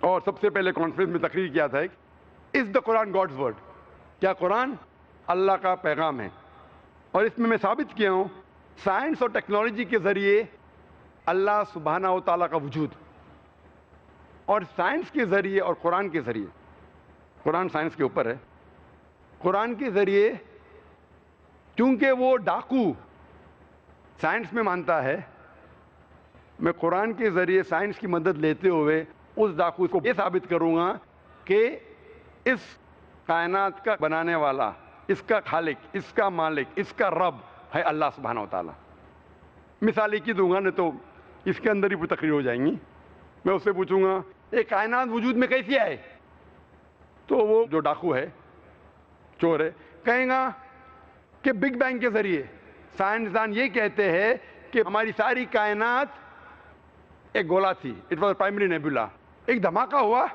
اور سب سے پہلے کانفرنس میں تقریر کیا تھا از دا قرآن گاڈز ورڈ؟ کیا قرآن اللہ کا پیغام ہے؟ اور اس میں ثابت کیا ہوں سائنس اور ٹیکنالوجی کے ذریعے اللہ سبحانہ و تعالیٰ کا وجود، اور سائنس کے ذریعے اور قرآن کے ذریعے، قرآن سائنس کے اوپر ہے، قرآن کے ذریعے کیونکہ وہ ڈاکو سائنس میں مانتا ہے، میں قرآن کے ذریعے سائنس کی مدد لیتے ہوئے اس ڈاکو کو یہ ثابت کروں گا کہ اس کائنات کا بنانے والا، اس کا خالق، اس کا مالک، اس کا رب ہے اللہ سبحانہ و تعالیٰ۔ مثال ایک ہی دوں گا، نہیں تو اس کے اندر ہی پوری تقریر ہو جائیں گی۔ میں اس سے پوچھوں گا یہ کائنات وجود میں کیسی آئے؟ تو وہ جو ڈاکو ہے، چور ہے، کہیں گا کہ بگ بینگ کے ذریعے۔ سائنسدان یہ کہتے ہیں کہ ہماری ساری کائنات ایک گولا تھی، اٹ واز پرائمری نیبولا، ایک دھماکہ ہوا،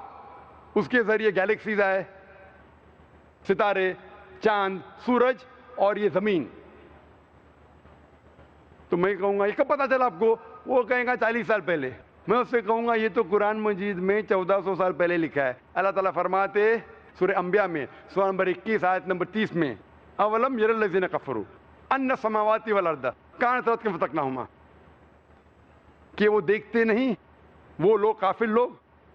اس کے ذریعے گیلیکسیز آئے، ستارے، چاند، سورج اور یہ زمین۔ تو میں کہوں گا یہ کب پتا چلا آپ کو؟ وہ کہیں گا 40 سال پہلے۔ میں اس سے کہوں گا یہ تو قرآن مجید میں 1400 سال پہلے لکھا ہے۔ اللہ تعالیٰ فرماتے سورہ انبیاء میں سورہ نمبر 21 آیت نمبر 30 میں اولم یر الذین کفروا ان السماوات والارض کانتا رتقا ففتقناہما، کہ وہ دیکھتے نہیں وہ لوگ، کافر لوگ،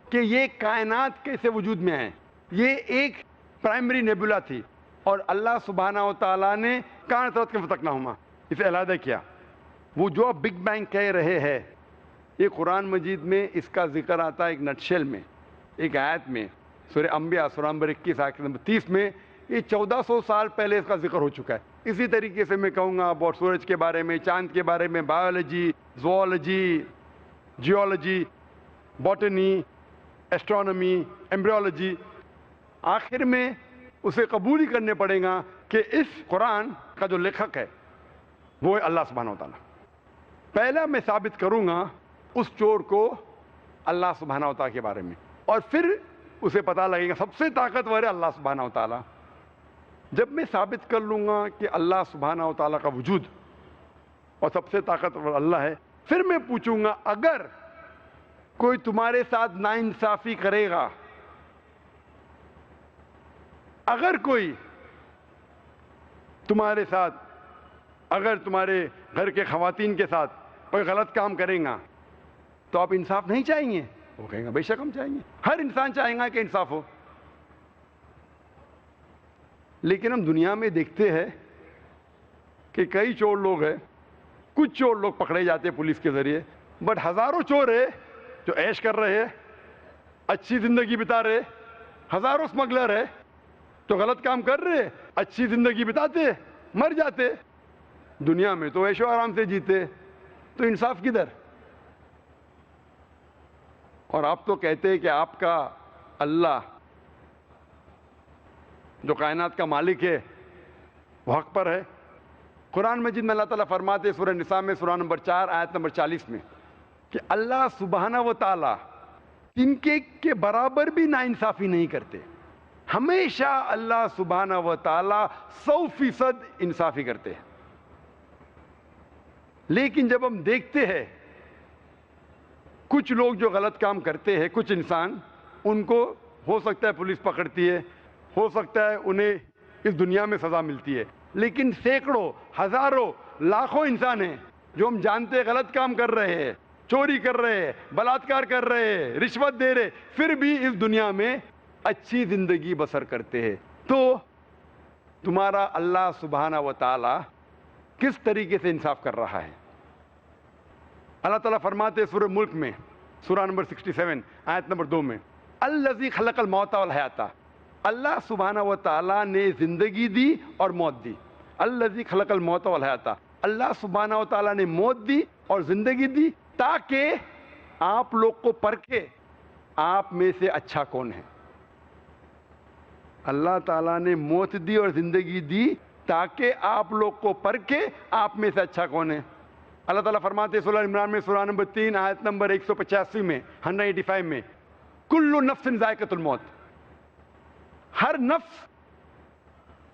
کہ یہ کائنات کیسے وجود میں ہیں۔ یہ ایک پرائمری نیبولا تھی اور اللہ سبحانہ و تعالیٰ نے کانتا رتقا ففتقناہما اسے علیحدہ کیا۔ وہ جو اب بگ بینگ کہہ رہے ہیں، یہ قرآن مجید میں اس کا ذکر آتا ہے ایک نٹشل میں، ایک آیت میں، سورہ انبیاء سورہ نمبر 21 آیت نمبر 30 میں۔ یہ 1400 سال پہلے اس کا ذکر ہو چکا ہے۔ اسی طریقے سے میں کہوں گا اور سورج کے بارے میں، چاند کے بارے میں، biology, zoology, geology, botany, astronomy, embryology, آخر میں اسے قبول ہی کرنے پڑے گا کہ اس قرآن کا جو لکھک ہے وہ ہے اللہ سبحانہ و تعالیٰ۔ پہلا میں ثابت کروں گا اس چور کو اللہ سبحانہ و تعالیٰ کے بارے میں، اور پھر اسے پتہ لگے گا سب سے طاقتور ہے اللہ سبحانہ و تعالیٰ۔ جب میں ثابت کر لوں گا کہ اللہ سبحانہ و تعالیٰ کا وجود اور سب سے طاقتور اللہ ہے، پھر میں پوچھوں گا اگر کوئی تمہارے ساتھ ناانصافی کرے گا، اگر کوئی تمہارے ساتھ، اگر تمہارے گھر کے خواتین کے ساتھ کوئی غلط کام کرے گا تو آپ انصاف نہیں چاہیں گے؟ وہ کہیں گا بے شک ہم چاہیں گے، ہر انسان چاہیں گا کہ انصاف ہو۔ لیکن ہم دنیا میں دیکھتے ہیں کہ کئی چور لوگ ہیں، کچھ چور لوگ پکڑے جاتے ہیں پولیس کے ذریعے، بٹ ہزاروں چور ہیں جو عیش کر رہے ہیں، اچھی زندگی بتا رہے، ہزاروں اسمگلر ہے تو غلط کام کر رہے، اچھی زندگی بتاتے، مر جاتے، دنیا میں تو عیش و آرام سے جیتے، تو انصاف کدھر؟ اور آپ تو کہتے ہیں کہ آپ کا اللہ جو کائنات کا مالک ہے وہ حق پر ہے۔ قرآن مجید میں اللہ تعالیٰ فرماتے سورہ نساء میں سورہ نمبر 4 آیت نمبر 40 میں کہ اللہ سبحانہ و تعالیٰ ان کے برابر بھی ناانصافی نہیں کرتے، ہمیشہ اللہ سبحانہ و تعالیٰ 100% انصافی کرتے ہیں۔ لیکن جب ہم دیکھتے ہیں کچھ لوگ جو غلط کام کرتے ہیں، کچھ انسان، ان کو ہو سکتا ہے پولیس پکڑتی ہے، ہو سکتا ہے انہیں اس دنیا میں سزا ملتی ہے، لیکن سینکڑوں، ہزاروں، لاکھوں انسان ہیں جو ہم جانتے ہیں غلط کام کر رہے ہیں، چوری کر رہے ہیں، بلاತ್ಕಾರ کر رہے ہیں، رشوت دے رہے، پھر بھی اس دنیا میں اچھی زندگی بسر کرتے ہیں۔ تو تمہارا اللہ سبحانہ و تعالی کس طریقے سے انصاف کر رہا ہے؟ اللہ تعالیٰ فرماتے سورہ ملک میں سورہ نمبر 67 آیت نمبر 2 میں الذی خلق الموت والحیات، اللہ سبحانہ و تعالیٰ نے زندگی دی اور موت دی۔ الذی خلق الموت والحیات، اللہ سبحانہ و تعالیٰ نے موت دی اور زندگی دی تاکہ آپ لوگ کو پرکھے آپ میں سے اچھا کون ہے۔ اللہ تعالیٰ نے موت دی اور زندگی دی تاکہ آپ لوگ کو پرکھے آپ میں سے اچھا کون ہے۔ اللہ تعالیٰ فرماتے سورہ عمران میں سورہ نمبر 3 آیت نمبر 185 میں 185 میں کل نفس ذائقۃ الموت، ہر نفس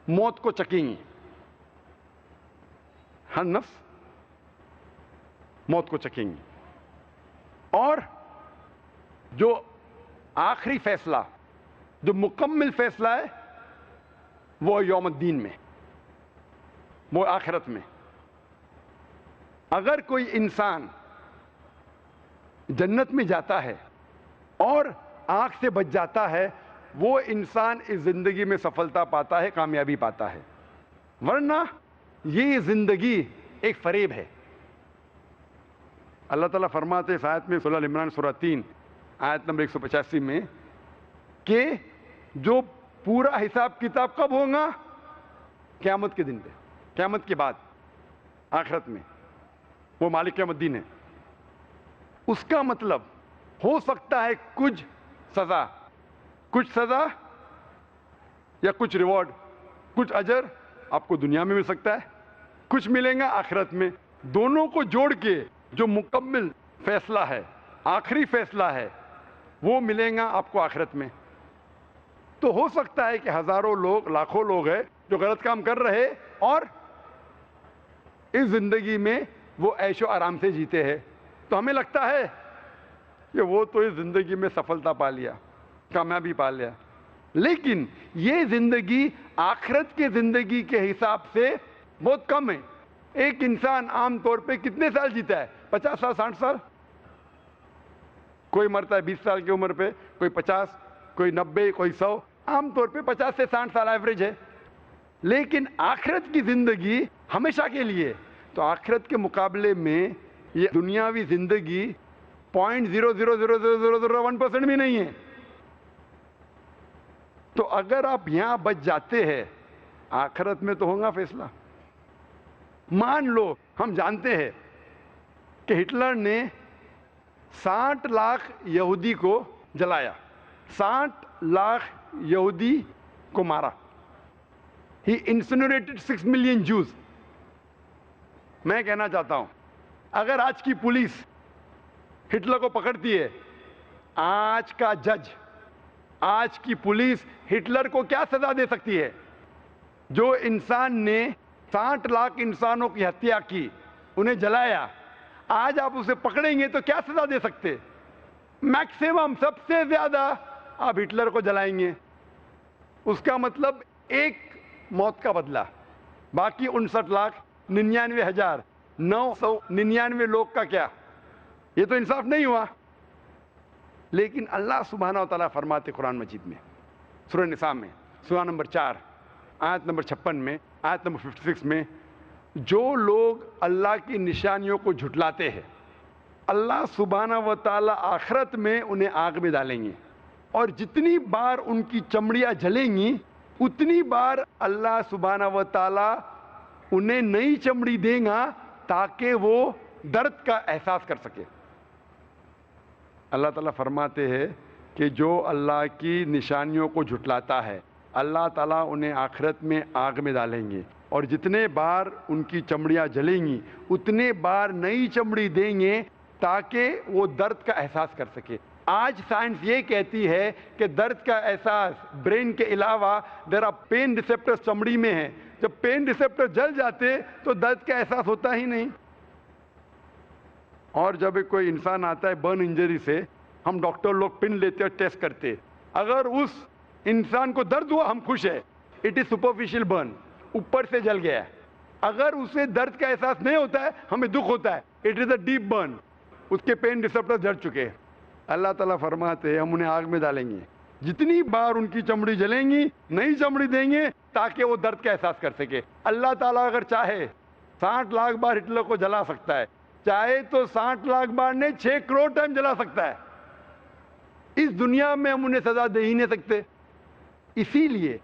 موت کو چکیں گی، ہر نفس موت کو چکیں گی، اور جو آخری فیصلہ جو مکمل فیصلہ ہے وہ یوم الدین میں، وہ آخرت میں۔ اگر کوئی انسان جنت میں جاتا ہے اور آنکھ سے بچ جاتا ہے، وہ انسان اس زندگی میں سفلتا پاتا ہے، کامیابی پاتا ہے، ورنہ یہ زندگی ایک فریب ہے۔ اللہ تعالیٰ فرماتے ہیں اس آیت میں، سورہ عمران سورہ 3 آیت نمبر 185 میں، کہ جو پورا حساب کتاب کب ہوگا؟ قیامت کے دن پہ، قیامت کے بعد، آخرت میں، وہ مالک یوم الدین ہے۔ اس کا مطلب ہو سکتا ہے کچھ سزا یا کچھ ریوارڈ، کچھ اجر آپ کو دنیا میں مل سکتا ہے، کچھ ملیں گا آخرت میں۔ دونوں کو جوڑ کے جو مکمل فیصلہ ہے، آخری فیصلہ ہے، وہ ملیں گا آپ کو آخرت میں۔ تو ہو سکتا ہے کہ ہزاروں لوگ، لاکھوں لوگ ہیں جو غلط کام کر رہے اور اس زندگی میں وہ عیش و آرام سے جیتے ہیں، تو ہمیں لگتا ہے کہ وہ تو اس زندگی میں سفلتا پا لیا، کامیابی پا لیا، لیکن یہ زندگی آخرت کی زندگی کے حساب سے بہت کم ہے۔ ایک انسان عام طور پہ کتنے سال جیتا ہے؟ 50 سال، 60 سال، کوئی مرتا ہے 20 سال کی عمر پہ، کوئی 50، کوئی 90، کوئی 100، عام طور پہ 50 سے 60 سال ایوریج ہے۔ لیکن آخرت کی زندگی ہمیشہ کے لیے، تو آخرت کے مقابلے میں یہ دنیاوی زندگی 0.00001% بھی نہیں ہے۔ تو اگر آپ یہاں بچ جاتے ہیں، آخرت میں تو ہوگا فیصلہ۔ مان لو ہم جانتے ہیں کہ ہٹلر نے 60 لاکھ یہودی کو جلایا، 60 لاکھ یہودی کو مارا۔ He incinerated 6 million Jews۔ میں کہنا چاہتا ہوں، اگر آج کی پولیس ہٹلر کو پکڑتی ہے، آج کا جج، آج کی پولیس ہٹلر کو کیا سزا دے سکتی ہے؟ جو انسان نے 60 لاکھ انسانوں کی ہتیا کی، انہیں جلایا، آج آپ اسے پکڑیں گے تو کیا سزا دے سکتے؟ میکسیمم، سب سے زیادہ آپ ہٹلر کو جلائیں گے۔ اس کا مطلب ایک موت کا بدلہ، باقی 59,99,999 لوگ کا کیا؟ یہ تو انصاف نہیں ہوا۔ لیکن اللہ سبحانہ و تعالیٰ فرماتے قرآن مجید میں، سورہ نساء میں، سورہ نمبر 4 آیت نمبر 56 میں، آیت نمبر 56 میں، جو لوگ اللہ کی نشانیوں کو جھٹلاتے ہیں، اللہ سبحانہ و تعالیٰ آخرت میں انہیں آگ میں ڈالیں گے، اور جتنی بار ان کی چمڑیاں جلیں گی اتنی بار اللہ سبحانہ و تعالیٰ انہیں نئی چمڑی دے گا تاکہ وہ درد کا احساس کر سکے۔ اللہ تعالیٰ فرماتے ہیں کہ جو اللہ کی نشانیوں کو جھٹلاتا ہے، اللہ تعالیٰ انہیں آخرت میں آگ میں ڈالیں گے، اور جتنے بار ان کی چمڑیاں جلیں گی اتنے بار نئی چمڑی دیں گے تاکہ وہ درد کا احساس کر سکے۔ آج سائنس یہ کہتی ہے کہ درد کا احساس برین کے علاوہ دیر آر پین ریسیپٹر چمڑی میں ہے، جب پین ریسیپٹر جل جاتے تو درد کا احساس ہوتا ہی نہیں۔ اور جب کوئی انسان آتا ہے برن انجری سے، ہم ڈاکٹر لوگ پن لیتے اور ٹیسٹ کرتے، اگر اس انسان کو درد ہوا ہم خوش ہے، اٹ از سپرفیشل برن، اوپر سے جل گیا ہے۔ اگر اسے درد کا احساس نہیں ہوتا ہے ہمیں دکھ ہوتا ہے، it is a deep burn, اس کے پین ریسیپٹر جل چکے ہیں۔ اللہ تعالیٰ فرماتے ہیں ہم انہیں آگ میں ڈالیں گے، جتنی بار ان کی چمڑی جلیں گی نئی چمڑی دیں گے تاکہ وہ درد کا احساس کر سکے۔ اللہ تعالیٰ اگر چاہے 60 لاکھ بار ہٹلر کو جلا سکتا ہے، چاہے تو 60 لاکھ بار نہیں 6 کروڑ ٹائم جلا سکتا ہے۔ اس دنیا میں ہم انہیں سزا دے ہی نہیں سکتے۔ اسی لیے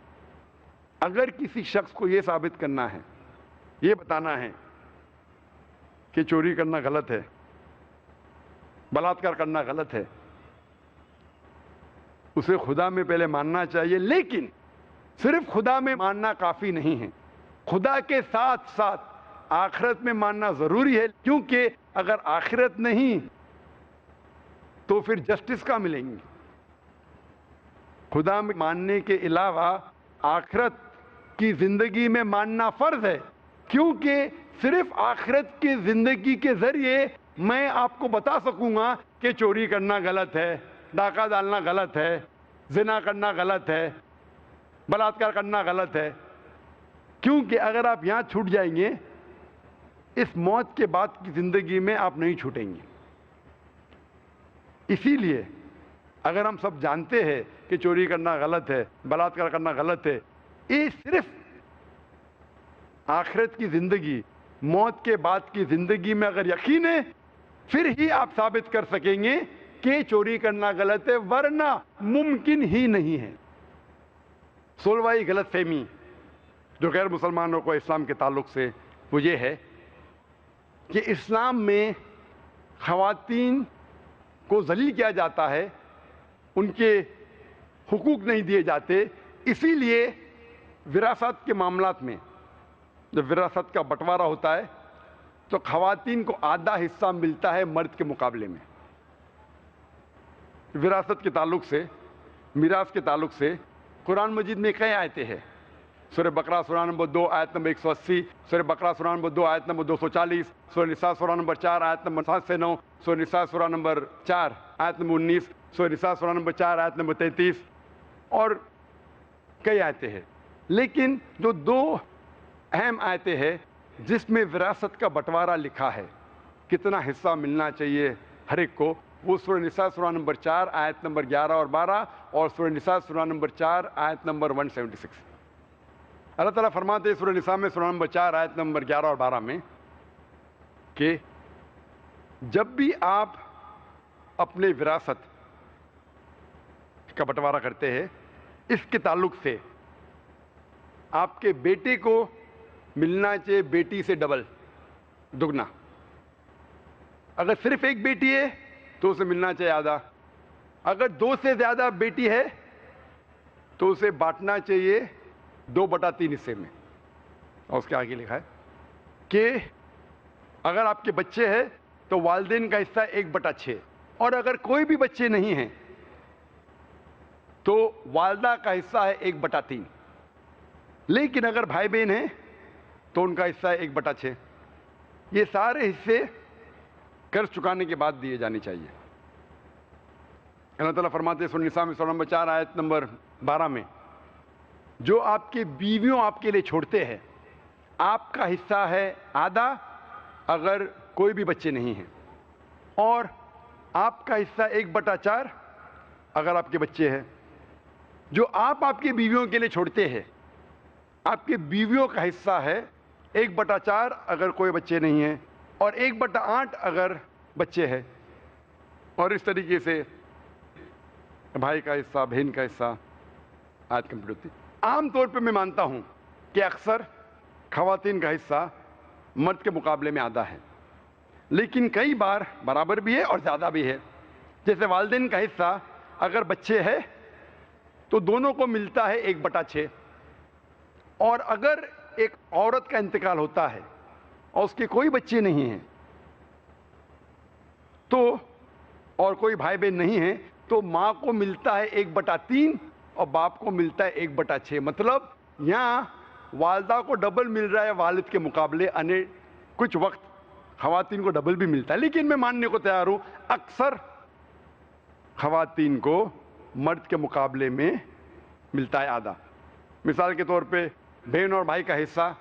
اگر کسی شخص کو یہ ثابت کرنا ہے، یہ بتانا ہے کہ چوری کرنا غلط ہے، بلاತ್ಕಾರ کرنا غلط ہے، اسے خدا میں پہلے ماننا چاہیے۔ لیکن صرف خدا میں ماننا کافی نہیں ہے، خدا کے ساتھ ساتھ آخرت میں ماننا ضروری ہے، کیونکہ اگر آخرت نہیں تو پھر جسٹس کہاں ملیں گی؟ خدا میں ماننے کے علاوہ آخرت کی زندگی میں ماننا فرض ہے، کیونکہ صرف آخرت کی زندگی کے ذریعے میں آپ کو بتا سکوں گا کہ چوری کرنا غلط ہے، ڈاکہ ڈالنا غلط ہے، زنا کرنا غلط ہے، بلاತ್ಕಾರ کرنا غلط ہے، کیونکہ اگر آپ یہاں چھوٹ جائیں گے اس موت کے بعد کی زندگی میں آپ نہیں چھوٹیں گے۔ اسی لیے اگر ہم سب جانتے ہیں کہ چوری کرنا غلط ہے، بلاತ್ಕಾರ کرنا غلط ہے، یہ صرف آخرت کی زندگی، موت کے بعد کی زندگی میں اگر یقین ہے پھر ہی آپ ثابت کر سکیں گے کہ چوری کرنا غلط ہے، ورنہ ممکن ہی نہیں ہے۔ 16واں غلط فہمی جو غیر مسلمانوں کو اسلام کے تعلق سے وہ یہ ہے کہ اسلام میں خواتین کو ذلیل کیا جاتا ہے، ان کے حقوق نہیں دیے جاتے، اسی لیے وراثت کے معاملات میں جب وراثت کا بٹوارا ہوتا ہے تو خواتین کو آدھا حصہ ملتا ہے مرد کے مقابلے میں۔ وراثت کے تعلق سے، میراث کے تعلق سے قرآن مجید میں کئی آیتیں ہیں۔ سورہ بقرہ سورہ نمبر 2 آیت نمبر 180، سورہ بقرہ سورہ نمبر 2 آیت نمبر 240، سورہ نساء سورہ نمبر 4 آیت نمبر 7 سے 9، سورہ نساء سورہ نمبر 4 آیت نمبر 19، سورہ نساء سورہ نمبر 4 آیت نمبر 33 اور کئی آیتیں ہیں۔ لیکن جو دو اہم آیتیں ہیں جس میں وراثت کا بٹوارا لکھا ہے، کتنا حصہ ملنا چاہیے ہر ایک کو، وہ سورہ نساء سورہ نمبر 4 آیت نمبر 11 اور 12 اور سورہ نساء سورہ نمبر 4 آیت نمبر 176۔ اللہ تعالیٰ فرماتے ہیں سورہ نساء میں سورہ نمبر 4 آیت نمبر 11 اور 12 میں کہ جب بھی آپ اپنے وراثت کا بٹوارا کرتے ہیں اس کے تعلق سے آپ کے بیٹے کو ملنا چاہیے بیٹی سے ڈبل، دگنا۔ اگر صرف ایک بیٹی ہے تو اسے ملنا چاہیے آدھا، اگر 2 سے زیادہ بیٹی ہے تو اسے بانٹنا چاہیے 2/3 حصے میں۔ اور اس کے آگے لکھا ہے کہ اگر آپ کے بچے ہیں تو والدین کا حصہ 1/6، اور اگر کوئی بھی بچے نہیں ہیں تو والدہ کا حصہ ہے 1/3۔ لیکن اگر بھائی بہن ہیں تو ان کا حصہ ہے 1/6۔ یہ سارے حصے قرض چکانے کے بعد دیے جانے چاہیے۔ اللہ تعالیٰ فرماتے ہیں سورہ نساء میں سورہ نمبر 4 آیت نمبر 12 میں جو آپ کے بیویوں آپ کے لیے چھوڑتے ہیں آپ کا حصہ ہے آدھا اگر کوئی بھی بچے نہیں ہیں، اور آپ کا حصہ 1/4 اگر آپ کے بچے ہیں۔ جو آپ کی بیویوں کے لیے چھوڑتے ہیں آپ کے بیویوں کا حصہ ہے 1/4 اگر کوئی بچے نہیں ہیں اور 1/8 اگر بچے ہیں، اور اس طریقے سے بھائی کا حصہ، بہن کا حصہ آج کمپلیٹ ہوتی۔ عام طور پہ میں مانتا ہوں کہ اکثر خواتین کا حصہ مرد کے مقابلے میں آدھا ہے، لیکن کئی بار برابر بھی ہے اور زیادہ بھی ہے۔ جیسے والدین کا حصہ اگر بچے ہے تو دونوں کو ملتا ہے 1/6، اور اگر ایک عورت کا انتقال ہوتا ہے اور اس کے کوئی بچے نہیں ہیں تو اور کوئی بھائی بہن نہیں ہیں تو ماں کو ملتا ہے 1/3 اور باپ کو ملتا ہے 1/6۔ مطلب یہاں والدہ کو ڈبل مل رہا ہے والد کے مقابلے، کچھ وقت خواتین کو ڈبل بھی ملتا ہے، لیکن میں ماننے کو تیار ہوں اکثر خواتین کو مرد کے مقابلے میں ملتا ہے آدھا۔ مثال کے طور پہ بہن اور بھائی کا حصہ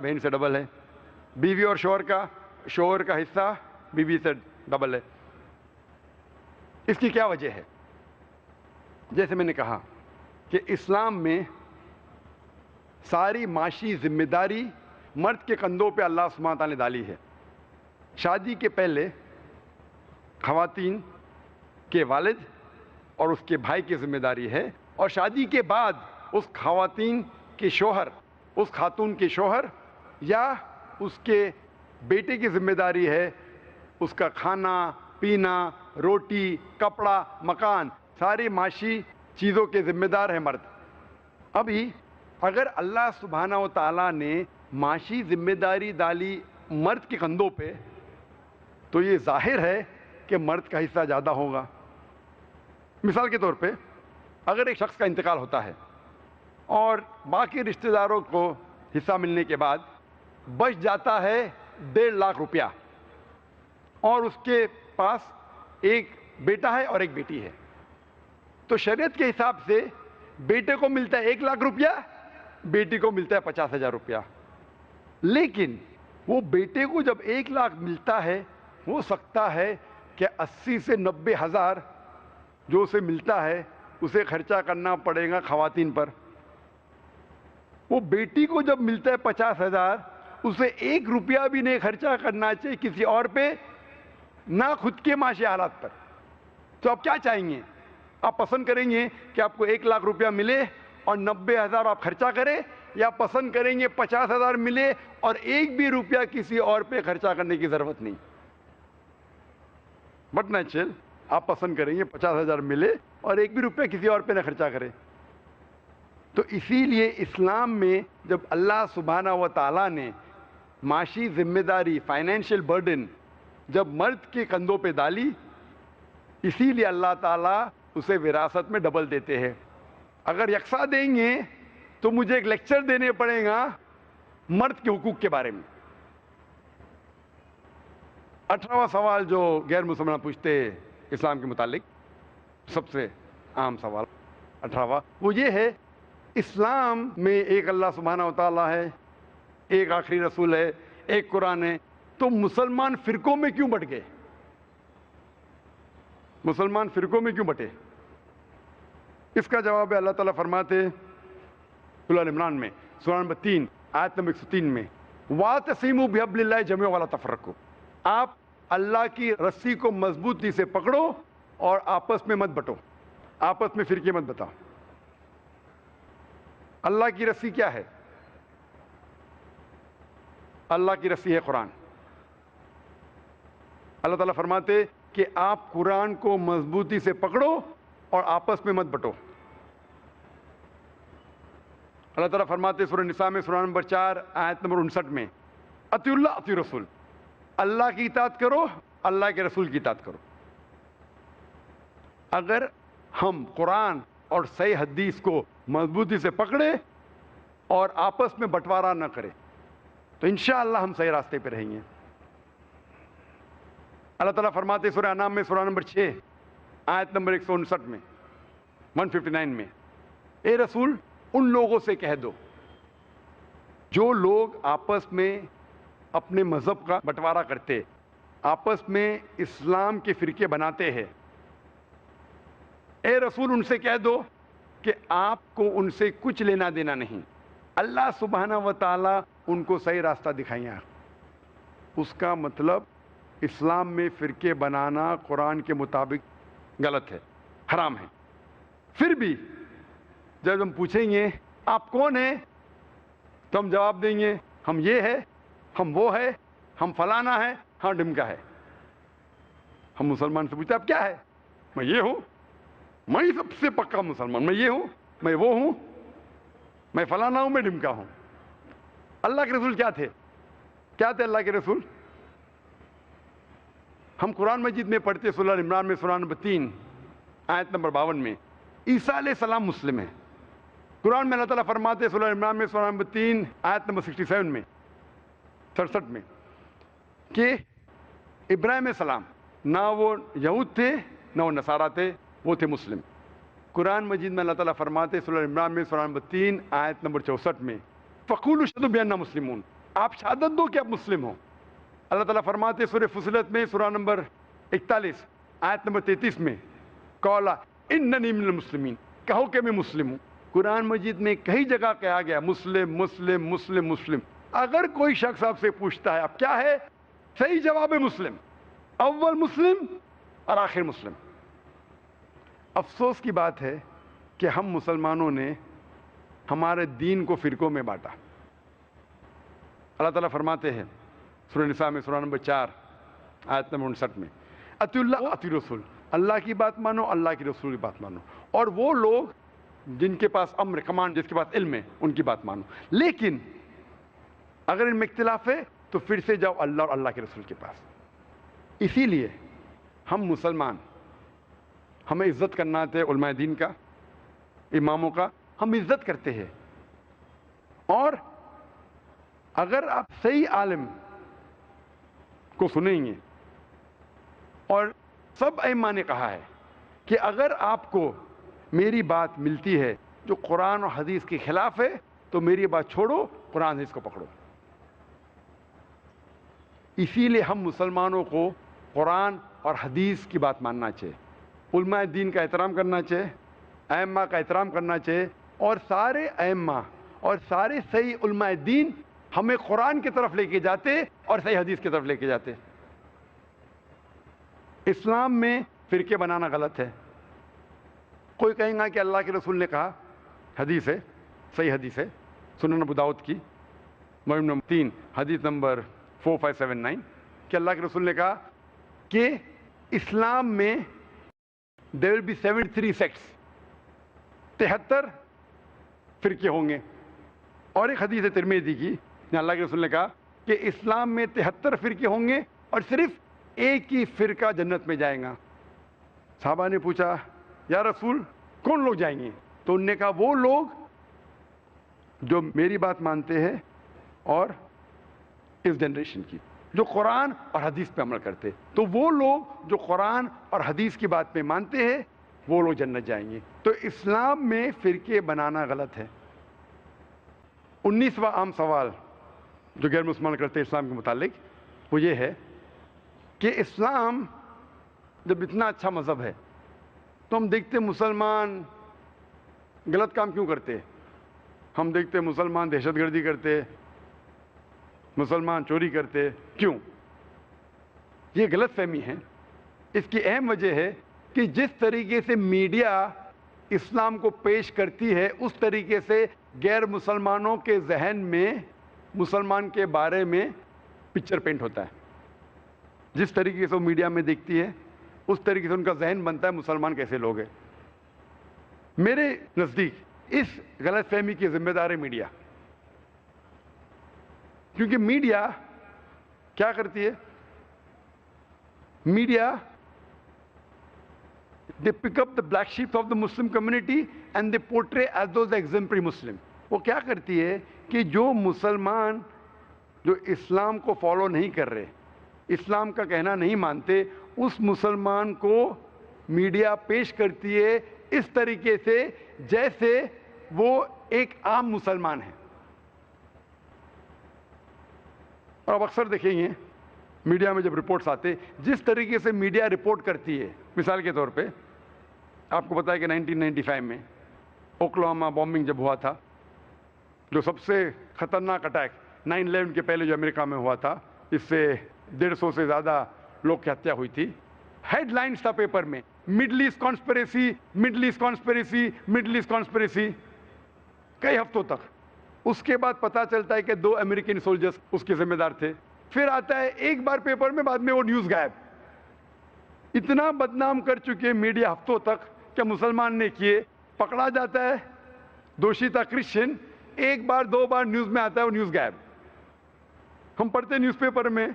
بہن سے ڈبل ہے، بیوی اور شوہر کا حصہ بیوی سے ڈبل ہے۔ اس کی کیا وجہ ہے؟ جیسے میں نے کہا کہ اسلام میں ساری معاشی ذمہ داری مرد کے کندھوں پہ اللہ سبحانہ تعالیٰ نے ڈالی ہے۔ شادی کے پہلے خواتین کے والد اور اس کے بھائی کی ذمہ داری ہے، اور شادی کے بعد اس خواتین کے شوہر، اس خاتون کے شوہر یا اس کے بیٹے کی ذمہ داری ہے اس کا کھانا پینا، روٹی، کپڑا، مکان، ساری معاشی چیزوں کے ذمہ دار ہے مرد۔ ابھی اگر اللہ سبحانہ و تعالیٰ نے معاشی ذمہ داری ڈالی مرد کے کندھوں پہ تو یہ ظاہر ہے کہ مرد کا حصہ زیادہ ہوگا۔ مثال کے طور پہ اگر ایک شخص کا انتقال ہوتا ہے اور باقی رشتہ داروں کو حصہ ملنے کے بعد بچ جاتا ہے 1.5 لاکھ روپیہ، اور اس کے پاس ایک بیٹا ہے اور ایک بیٹی ہے. تو شریعت کے حساب سے بیٹے کو ملتا ہے 1 لاکھ روپیہ, بیٹی کو ملتا ہے 50,000 روپیہ. لیکن وہ بیٹے کو جب 1 لاکھ ملتا ہے, ہو سکتا ہے کہ 80 سے 90 ہزار جو اسے ملتا ہے اسے خرچہ کرنا پڑے گا خواتین پر. وہ بیٹی کو جب ملتا ہے 50,000, اسے 1 روپیہ بھی نہیں خرچہ کرنا چاہیے کسی اور پہ, نہ خود کے معاشی حالات پر. تو آپ کیا چاہیں گے؟ آپ پسند کریں گے کہ آپ کو 1 لاکھ روپیہ ملے اور 90 ہزار آپ خرچہ کریں, یا پسند کریں گے 50,000 ملے اور 1 بھی روپیہ کسی اور پہ خرچہ کرنے کی ضرورت نہیں؟ بٹ نیچرل آپ پسند کریں گے 50,000 ملے اور 1 بھی روپیہ کسی اور پہ نہ خرچہ کرے. تو اسی لیے اسلام میں جب اللہ سبحانہ و تعالیٰ نے معاشی ذمہ داری, فائنینشیل برڈن جب مرد کے کندھوں پہ ڈالی, اسی لیے اللہ تعالیٰ اسے وراثت میں ڈبل دیتے ہیں. اگر یکساں دیں گے تو مجھے ایک لیکچر دینے پڑے گا مرد کے حقوق کے بارے میں. 18واں سوال جو غیر مسلمان پوچھتے اسلام کے متعلق, سب سے عام سوال 18واں, وہ یہ ہے اسلام میں ایک اللہ سبحانہ و تعالیٰ ہے, ایک آخری رسول ہے, ایک قرآن ہے, تو مسلمان فرقوں میں کیوں بٹ گئے؟ مسلمان فرقوں میں کیوں بٹے؟ اس کا جواب ہے اللہ تعالیٰ فرماتے سورہ عمران میں, سورہ نمبر 3 آیت نمبر 103 میں, وَاعْتَصِمُوا بِحَبْلِ اللَّهِ جَمِيعًا وَلَا تَفَرَّقُوا. آپ اللہ کی رسی کو مضبوطی سے پکڑو اور آپس میں مت بٹو, آپس میں فرقے مت بتاؤ. اللہ کی رسی کیا ہے؟ اللہ کی رسی ہے قرآن. اللہ تعالیٰ فرماتے کہ آپ قرآن کو مضبوطی سے پکڑو اور آپس میں مت بٹو. اللہ تعالیٰ فرماتے سورہ نساء میں سورہ نمبر 4 آیت نمبر 59 میں, اطیعوا اللہ اطیعوا رسول, اللہ کی اطاعت کرو, اللہ کے رسول کی اطاعت کرو. اگر ہم قرآن اور صحیح حدیث کو مضبوطی سے پکڑے اور آپس میں بٹوارا نہ کرے تو انشاءاللہ ہم صحیح راستے پہ رہیں گے. اللہ تعالیٰ فرماتے سورہ انعام میں سورہ نمبر 6 آیت نمبر 159 میں 159 میں, اے رسول ان لوگوں سے کہہ دو جو لوگ آپس میں اپنے مذہب کا بٹوارا کرتے, آپس میں اسلام کے فرقے بناتے ہیں, اے رسول ان سے کہہ دو کہ آپ کو ان سے کچھ لینا دینا نہیں, اللہ سبحانہ و تعالیٰ ان کو صحیح راستہ دکھائیں گے. اس کا مطلب اسلام میں فرقے بنانا قرآن کے مطابق غلط ہے, حرام ہے. پھر بھی جب ہم پوچھیں گے آپ کون ہیں تو ہم جواب دیں گے ہم یہ ہے, ہم وہ ہے, ہم فلانا ہے, ہاں ڈمکا ہے. ہم مسلمان سے پوچھتے آپ کیا ہے؟ میں یہ ہوں, میں سب سے پکا مسلمان, میں یہ ہوں, میں وہ ہوں, میں فلانا ہوں, میں ڈمکا ہوں. اللہ کے رسول کیا تھے؟ کیا تھے اللہ کے رسول؟ ہم قرآن مجید میں پڑھتے سورہ عمران میں سورہ نمبر 3 آیت نمبر 52 میں عیسیٰ علیہ السلام مسلم ہیں. قرآن میں اللہ تعالیٰ فرماتے سورہ عمران میں سورہ نمبر 3 آیت نمبر 67 میں 67 میں کہ ابراہیم علیہ السلام نہ وہ یہود تھے نہ وہ نصارہ تھے, وہ تھے مسلم. قرآن مجید میں اللہ تعالیٰ فرماتے سورہ عمران میں سورہ نمبر 3 آیت نمبر 64 میں فَقُولُوا اشْهَدُوا بِأَنَّا مُسْلِمُونَ, آپ شہادت دو کہ آپ مسلم ہو. اللہ تعالیٰ فرماتے سورہ فصلت میں سورہ نمبر 41 آیت نمبر 33 میں قَالَ إِنَّنِي مِنَ الْمُسْلِمِينَ, کہو کہ میں مسلم ہوں. قرآن مجید میں کئی جگہ کہا گیا مسلم مسلم مسلم مسلم. اگر کوئی شخص آپ سے پوچھتا ہے آپ کیا ہے, صحیح جواب ہے مسلم, اول مسلم اور آخر مسلم. افسوس کی بات ہے کہ ہم مسلمانوں نے ہمارے دین کو فرقوں میں بانٹا. اللہ تعالیٰ فرماتے ہیں سورہ نساء میں سورہ نمبر 4 آیت نمبر 59 میں اطیعوا اللہ اطیعوا رسول, اللہ کی بات مانو, اللہ کی رسول کی بات مانو, اور وہ لوگ جن کے پاس امر کمانڈ, جس کے پاس علم ہے, ان کی بات مانو. لیکن اگر ان میں اختلاف ہے تو پھر سے جاؤ اللہ اور اللہ کے رسول کے پاس. اسی لیے ہم مسلمان, ہمیں عزت کرنا ہے علماء دین کا, اماموں کا, ہم عزت کرتے ہیں. اور اگر آپ صحیح عالم کو سنیں گے اور سب ائمہ نے کہا ہے کہ اگر آپ کو میری بات ملتی ہے جو قرآن اور حدیث کے خلاف ہے تو میری بات چھوڑو، قرآن حدیث کو پکڑو۔ اسی لیے ہم مسلمانوں کو قرآن اور حدیث کی بات ماننا چاہیے، علماء دین کا احترام کرنا چاہیے، ائمہ کا احترام کرنا چاہیے، اور سارے ائمہ اور سارے صحیح علماء دین ہمیں قرآن کی طرف لے کے جاتے اور صحیح حدیث کی طرف لے کے جاتے۔ اسلام میں فرقے بنانا غلط ہے۔ کوئی کہیں گا کہ اللہ کے رسول نے کہا، حدیث ہے، صحیح حدیث ہے، سنن ابو داؤد کی مجموع نمبر 3 حدیث نمبر 4579 کہ اللہ کے رسول نے کہا کہ اسلام میں there will be 73 sects، 73 فرقے ہوں گے۔ اور ایک حدیث ہے ترمذی کی جہاں اللہ کے رسول نے کہا کہ اسلام میں 73 فرقے ہوں گے اور صرف ایک ہی فرقہ جنت میں جائے گا۔ صحابہ نے پوچھا یا رسول کون لوگ جائیں گے؟ تو انہوں نے کہا وہ لوگ جو میری بات مانتے ہیں اور اس جنریشن کی جو قرآن اور حدیث پہ عمل کرتے، تو وہ لوگ جو قرآن اور حدیث کی بات پہ مانتے ہیں وہ لوگ جنت جائیں گے۔ تو اسلام میں فرقے بنانا غلط ہے۔ 19واں عام سوال جو غیر مسلمان کرتے ہیں اسلام کے متعلق وہ یہ ہے کہ اسلام جب اتنا اچھا مذہب ہے تو ہم دیکھتے مسلمان غلط کام کیوں کرتے؟ ہم دیکھتے مسلمان دہشت گردی کرتے، مسلمان چوری کرتے، کیوں؟ یہ غلط فہمی ہے۔ اس کی اہم وجہ ہے کہ جس طریقے سے میڈیا اسلام کو پیش کرتی ہے اس طریقے سے غیر مسلمانوں کے ذہن میں مسلمان کے بارے میں پکچر پینٹ ہوتا ہے۔ جس طریقے سے وہ میڈیا میں دیکھتی ہے اس طریقے سے ان کا ذہن بنتا ہے مسلمان کیسے لوگ ہیں۔ میرے نزدیک اس غلط فہمی کی ذمہ دار ہے میڈیا، کیونکہ میڈیا کیا کرتی ہے؟ Media they pick up the black sheep of the Muslim community and they portray as those the exemplary Muslim۔ وہ کیا کرتی ہے کہ جو مسلمان جو اسلام کو فالو نہیں کر رہے، اسلام کا کہنا نہیں مانتے، اس مسلمان کو میڈیا پیش کرتی ہے اس طریقے سے جیسے وہ ایک عام مسلمان ہے۔ اور اب اکثر دیکھیں گے میڈیا میں جب رپورٹس آتے، جس طریقے سے میڈیا رپورٹ کرتی ہے، مثال کے طور پہ آپ کو پتا ہے کہ 1995 میں اوکلاہوما بومبنگ جب ہوا تھا، جو سب سے خطرناک اٹیک 9/11 کے پہلے جو امریکہ میں ہوا تھا، اس سے 150 سے زیادہ لوگ کی ہتیا ہوئی تھی، ہیڈ لائنز تھا پیپر میں Middle East conspiracy, Middle East conspiracy, Middle East conspiracy, کئی ہفتوں تک۔ اس کے بعد پتا چلتا ہے کہ 2 امریکن سولجرز اس کے ذمہ دار تھے۔ پھر آتا ہے ایک بار پیپر میں، بعد میں وہ نیوز غائب۔ اتنا بدنام کر چکے میڈیا ہفتوں تک کہ مسلمان نے کیے، پکڑا جاتا ہے، دوشی تھا کرسچن، ایک بار 2 بار نیوز میں آتا ہے، وہ نیوز غائب۔ ہم پڑھتے نیوز پیپر میں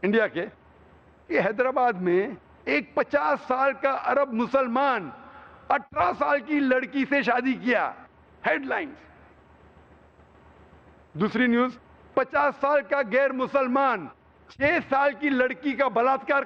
انڈیا کے کہ حیدرآباد میں ایک 50 سال کا عرب مسلمان 18 سال کی لڑکی سے شادی کیا، ہیڈ لائنز۔ دوسری نیوز 50 سال کا غیر مسلمان 6 سال کی لڑکی کا بلاತ್ಕಾರ